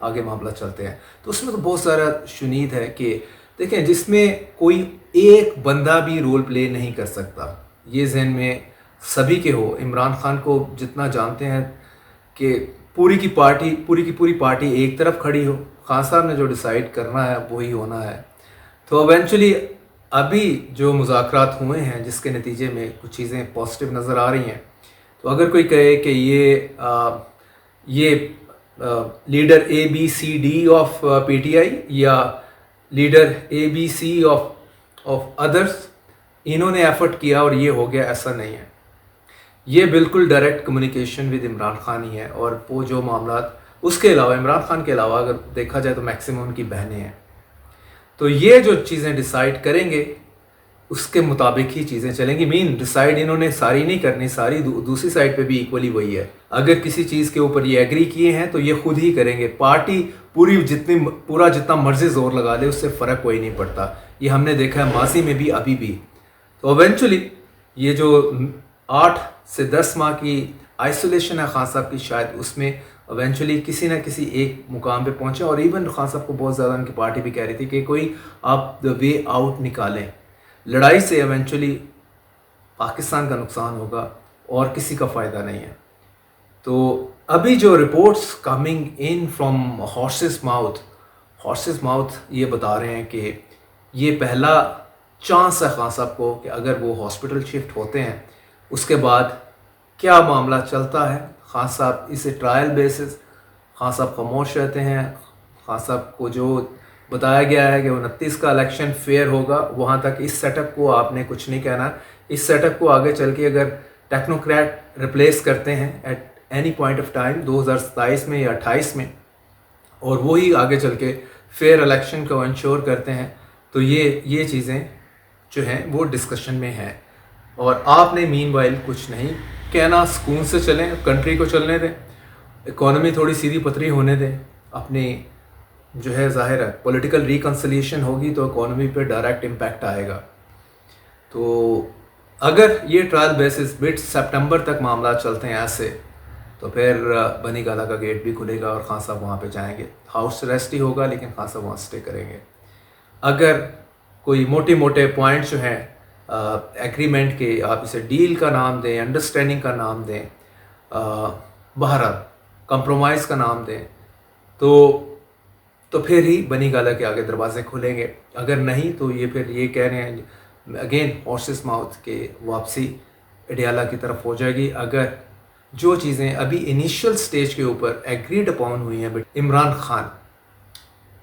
آگے معاملہ چلتے ہیں. تو اس میں تو بہت سارا شنید ہے کہ دیکھیں جس میں کوئی ایک بندہ بھی رول پلے نہیں کر سکتا. یہ ذہن میں سبھی کے ہو. عمران خان کو جتنا جانتے ہیں کہ پوری کی پوری پارٹی ایک طرف کھڑی ہو. خان صاحب نے جو ڈیسائیڈ کرنا ہے وہی ہونا ہے. تو ایونچولی ابھی جو مذاکرات ہوئے ہیں جس کے نتیجے میں کچھ چیزیں پازیٹیو نظر آ رہی ہیں. تو اگر کوئی کہے کہ یہ leader A B C D of P T I یا leader A B C of others انہوں نے ایفرٹ کیا اور یہ ہو گیا، ایسا نہیں ہے. یہ بالکل direct communication with Imran Khan ہی ہے. اور وہ جو معاملات اس کے علاوہ عمران خان کے علاوہ اگر دیکھا جائے تو میکسیمم ان کی بہنیں ہیں. تو یہ جو چیزیں ڈیسائیڈ کریں گے اس کے مطابق ہی چیزیں چلیں گی. ڈیسائیڈ انہوں نے ساری نہیں کرنی، ساری دوسری سائڈ پہ بھی ایکولی وہی ہے. اگر کسی چیز کے اوپر یہ ایگری کیے ہیں تو یہ خود ہی کریں گے. پارٹی جتنا مرضی زور لگا لے اس سے فرق کوئی نہیں پڑتا. یہ ہم نے دیکھا ہے ماضی میں بھی ابھی بھی. تو ایونچولی یہ جو 8 سے 10 ماہ کی آئسولیشن ہے خان صاحب کی، شاید اس میں ایونچولی کسی نہ کسی ایک مقام پہ پہنچے. اور ایون خان صاحب کو بہت زیادہ ان کی پارٹی بھی کہہ رہی تھی کہ کوئی آپ وے آؤٹ نکالیں. لڑائی سے ایونچولی پاکستان کا نقصان ہوگا اور کسی کا فائدہ نہیں ہے. تو ابھی جو reports coming in from horses mouth یہ بتا رہے ہیں کہ یہ پہلا چانس ہے خان صاحب کو کہ اگر وہ ہاسپٹل شفٹ ہوتے ہیں اس کے بعد کیا معاملہ چلتا ہے. خان صاحب اسے ٹرائل بیسس، خان صاحب خاموش رہتے ہیں. خان صاحب کو جو بتایا گیا ہے کہ 29 کا الیکشن فیئر ہوگا، وہاں تک اس سیٹ اپ کو آپ نے کچھ نہیں کہنا. اس سیٹ اپ کو آگے چل کے اگر ٹیکنوکریٹ ریپلیس کرتے ہیں at any point of time 2027 میں یا 28 میں، اور وہی آگے چل کے فیئر الیکشن کو انشور کرتے ہیں، تو یہ چیزیں جو ہیں وہ ڈسکشن میں ہیں. اور آپ نے مین وائل کچھ نہیں کہنا، سکون سے چلیں، کنٹری کو چلنے دیں، اکانومی تھوڑی سیدھی پتری ہونے دیں. اپنی جو ہے ظاہر ہے پولیٹیکل ریکنسلیشن ہوگی تو اکانومی پہ ڈائریکٹ امپیکٹ آئے گا. تو اگر یہ ٹرائل بیسس مڈ سپٹمبر تک معاملات چلتے ہیں ایسے، تو پھر بنی گالہ کا گیٹ بھی کھلے گا اور خان صاحب وہاں پہ جائیں گے. ہاؤس ریسٹ ہی ہوگا لیکن خان صاحب وہاں سٹے کریں گے. اگر کوئی موٹے پوائنٹس جو ہیں ایگریمنٹ کے، آپ اسے ڈیل کا نام دیں، انڈرسٹینڈنگ کا نام دیں، بہرحال کمپرومائز کا نام دیں، تو پھر ہی بنی گالہ کے آگے دروازے کھلیں گے. اگر نہیں تو یہ پھر یہ کہہ رہے ہیں اگین ہارسز ماؤتھ کے واپسی اڈیالہ کی طرف ہو جائے گی. اگر جو چیزیں ابھی انیشیل سٹیج کے اوپر ایگریڈ اپون ہوئی ہیں عمران خان،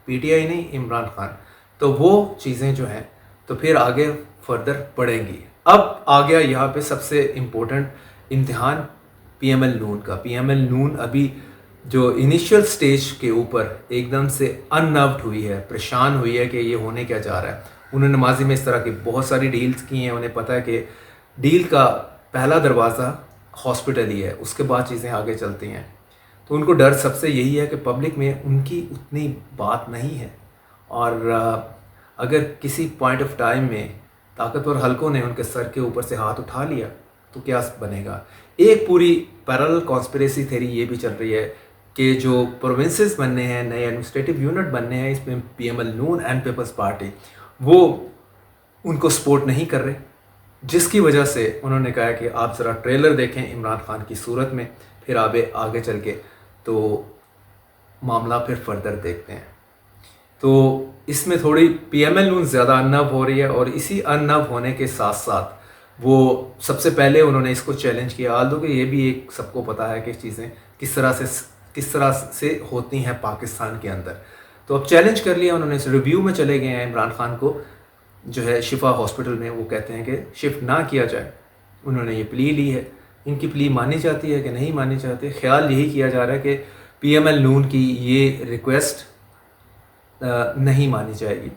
پی ٹی آئی نہیں عمران خان، تو وہ چیزیں جو ہیں تو پھر آگے فردر بڑھیں گی. اب آ گیا یہاں پہ سب سے امپورٹنٹ امتحان پی ایم ایل نون کا. پی ایم ایل نون ابھی جو انیشیل سٹیج کے اوپر ایک دم سے اننروڈ ہوئی ہے، پریشان ہوئی ہے کہ یہ ہونے کیا جا رہا ہے. انہوں نے ماضی میں اس طرح کی بہت ساری ڈیلز کی ہیں. انہیں پتہ ہے کہ ڈیل کا پہلا دروازہ ہاسپٹل ہی ہے، اس کے بعد چیزیں آگے چلتی ہیں. تو ان کو ڈر سب سے یہی ہے کہ پبلک میں ان کی اتنی بات نہیں ہے، اور اگر کسی پوائنٹ آف ٹائم میں طاقتور حلقوں نے ان کے سر کے اوپر سے ہاتھ اٹھا لیا تو کیا بنے گا. ایک پوری پیرالل کانسپریسی تھیری یہ بھی چل رہی ہے کہ جو پروونسز بننے ہیں، نئے ایڈمنسٹریٹو یونٹ بننے ہیں، اس میں پی ایم ایل نون اینڈ پیپلز پارٹی وہ ان کو سپورٹ نہیں کر رہے، جس کی وجہ سے انہوں نے کہا کہ آپ ذرا ٹریلر دیکھیں عمران خان کی صورت میں، پھر آگے چل کے تو معاملہ پھر فردر دیکھتے ہیں. تو اس میں تھوڑی پی ایم ایل نون زیادہ اننو ہو رہی ہے، اور اسی اننو ہونے کے ساتھ ساتھ وہ سب سے پہلے انہوں نے اس کو چیلنج کیا. آلدو کہ یہ بھی ایک سب کو پتہ ہے کہ چیزیں کس طرح سے ہوتی ہیں پاکستان کے اندر. تو اب چیلنج کر لیا انہوں نے، اس ریویو میں چلے گئے ہیں عمران خان کو جو ہے شفا ہاسپٹل میں. وہ کہتے ہیں کہ شفٹ نہ کیا جائے. انہوں نے یہ پلی لی ہے. ان کی پلی مانی جاتی ہے کہ نہیں مانی جاتی؟ خیال یہی کیا جا رہا ہے کہ پی ایم ایل نون کی یہ ریکویسٹ نہیں مانی جائے گی.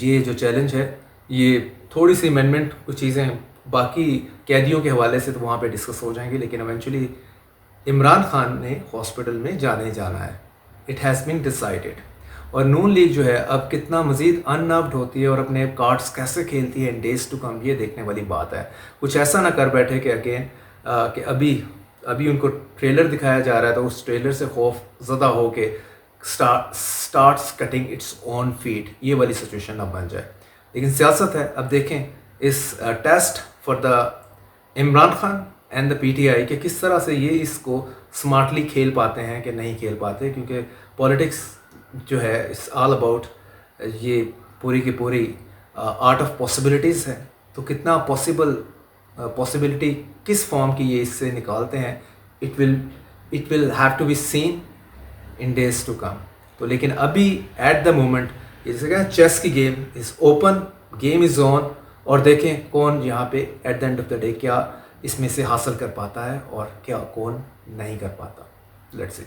یہ جو چیلنج ہے، یہ تھوڑی سی امینڈمنٹ کچھ چیزیں باقی قیدیوں کے حوالے سے تو وہاں پہ ڈسکس ہو جائیں گی، لیکن ایونچولی عمران خان نے ہاسپٹل میں جانا ہے. It has been decided. اور نون لیگ جو ہے اب کتنا مزید اننروڈ ہوتی ہے اور اپنے کارڈز کیسے کھیلتی ہے ان ڈیز ٹو کم، یہ دیکھنے والی بات ہے. کچھ ایسا نہ کر بیٹھے کہ اگین کہ ابھی ان کو ٹریلر دکھایا جا رہا ہے تو اس ٹریلر سے خوف زدہ ہو کے starts cutting its own feet, یہ والی سچویشن اب بن جائے. لیکن سیاست ہے. اب دیکھیں اس test for the Imran Khan and the P T I کہ کس طرح سے یہ اس کو اسمارٹلی کھیل پاتے ہیں کہ نہیں کھیل پاتے, کیونکہ پالیٹکس جو ہے اٹس آل اباؤٹ یہ پوری کی پوری آرٹ آف پاسبلٹیز ہے. تو کتنا پاسبلٹی کس فارم کی یہ اس سے نکالتے ہیں, it will have to be seen in days to come. تو لیکن ابھی ایٹ دا مومنٹ جیسے کہ چیس کی game is open, game is on, اور دیکھیں کون یہاں پہ at the end of the day کیا اس میں سے حاصل کر پاتا ہے اور کیا کون نہیں کر پاتا. Let's see.